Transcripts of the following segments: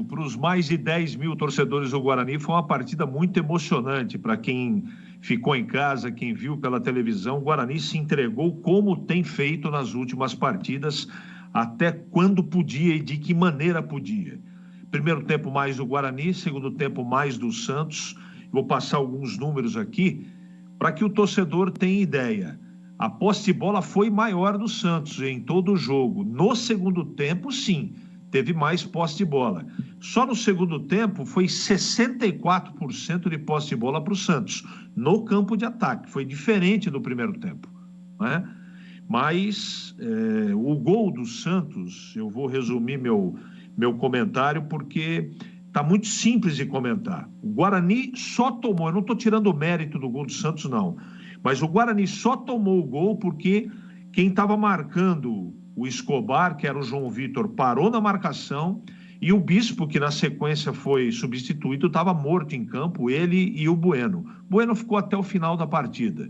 para os mais de 10 mil torcedores do Guarani, foi uma partida muito emocionante. Para quem ficou em casa, quem viu pela televisão, o Guarani se entregou como tem feito nas últimas partidas, até quando podia e de que maneira podia. Primeiro tempo mais do Guarani, segundo tempo mais do Santos. Vou passar alguns números aqui para que o torcedor tenha ideia. A posse de bola foi maior do Santos em todo o jogo. No segundo tempo, sim, teve mais posse de bola. Só no segundo tempo foi 64% de posse de bola para o Santos, no campo de ataque. Foi diferente do primeiro tempo, né? Mas o gol do Santos, eu vou resumir meu comentário, porque está muito simples de comentar. O Guarani só tomou, eu não estou tirando o mérito do gol do Santos, não, mas o Guarani só tomou o gol porque quem estava marcando o Escobar, que era o João Vitor, parou na marcação, e o Bispo, que na sequência foi substituído, estava morto em campo, ele e o Bueno. Bueno ficou até o final da partida.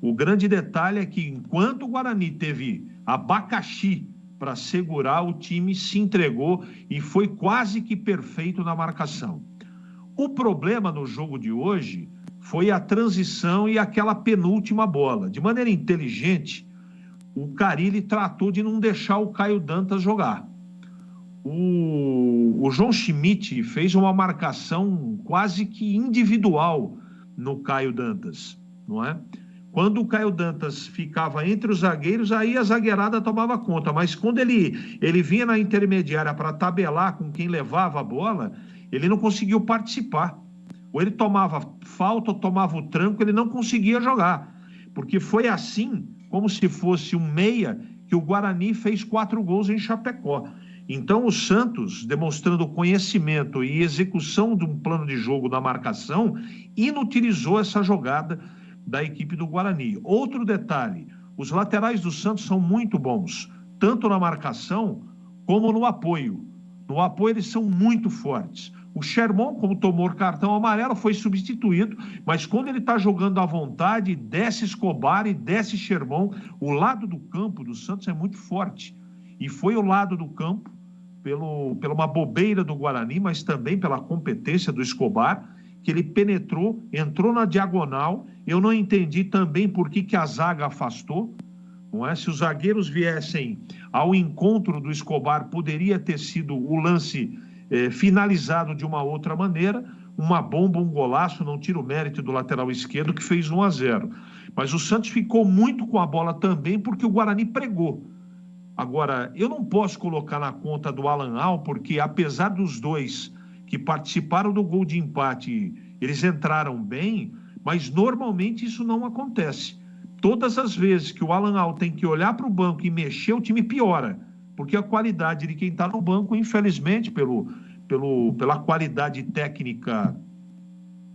O grande detalhe é que enquanto o Guarani teve abacaxi para segurar, o time se entregou e foi quase que perfeito na marcação. O problema no jogo de hoje foi a transição e aquela penúltima bola. De maneira inteligente, o Carille tratou de não deixar o Caio Dantas jogar. O João Schmidt fez uma marcação quase que individual no Caio Dantas, não é? Quando o Caio Dantas ficava entre os zagueiros, aí a zagueirada tomava conta. Mas quando ele vinha na intermediária para tabelar com quem levava a bola, ele não conseguiu participar. Ou ele tomava falta, ou tomava o tranco, ele não conseguia jogar. Porque foi assim, como se fosse um meia, que o Guarani fez 4 gols em Chapecó. Então o Santos, demonstrando conhecimento e execução de um plano de jogo da marcação, inutilizou essa jogada da equipe do Guarani. Outro detalhe, os laterais do Santos são muito bons, tanto na marcação como no apoio. No apoio eles são muito fortes. O Sherman, como tomou cartão amarelo, foi substituído, mas quando ele está jogando à vontade, desce Escobar e desce Sherman. O lado do campo do Santos é muito forte. E foi o lado do campo, pela uma bobeira do Guarani, mas também pela competência do Escobar, que ele penetrou, entrou na diagonal. Eu não entendi também por que a zaga afastou, não é? Se os zagueiros viessem ao encontro do Escobar, poderia ter sido o lance finalizado de uma outra maneira, uma bomba, um golaço, não tira o mérito do lateral esquerdo, que fez 1-0. Mas o Santos ficou muito com a bola também, porque o Guarani pregou. Agora, eu não posso colocar na conta do Alan Al, porque apesar dos dois que participaram do gol de empate, eles entraram bem, mas normalmente isso não acontece. Todas as vezes que o Alan Al tem que olhar para o banco e mexer, o time piora, porque a qualidade de quem está no banco, infelizmente, pela qualidade técnica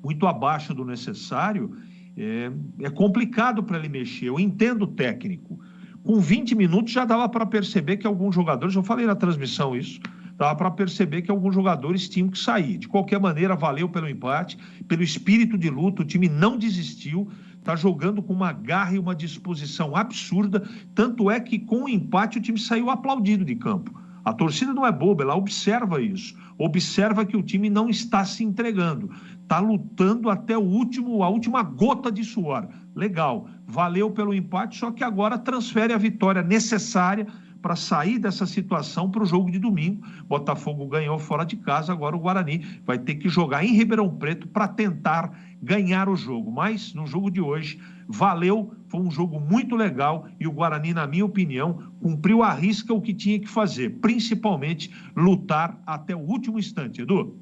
muito abaixo do necessário, é complicado para ele mexer. Eu entendo o técnico. Com 20 minutos já dava para perceber que alguns jogadores, eu falei na transmissão isso, dava para perceber que alguns jogadores tinham que sair. De qualquer maneira, valeu pelo empate, pelo espírito de luta, o time não desistiu, está jogando com uma garra e uma disposição absurda, tanto é que com o empate o time saiu aplaudido de campo. A torcida não é boba, ela observa isso, observa que o time não está se entregando, está lutando até a última gota de suor. Legal, valeu pelo empate, só que agora transfere a vitória necessária para sair dessa situação para o jogo de domingo. Botafogo ganhou fora de casa, agora o Guarani vai ter que jogar em Ribeirão Preto para tentar ganhar o jogo. Mas no jogo de hoje, valeu, foi um jogo muito legal e o Guarani, na minha opinião, cumpriu à risca o que tinha que fazer, principalmente lutar até o último instante. Edu?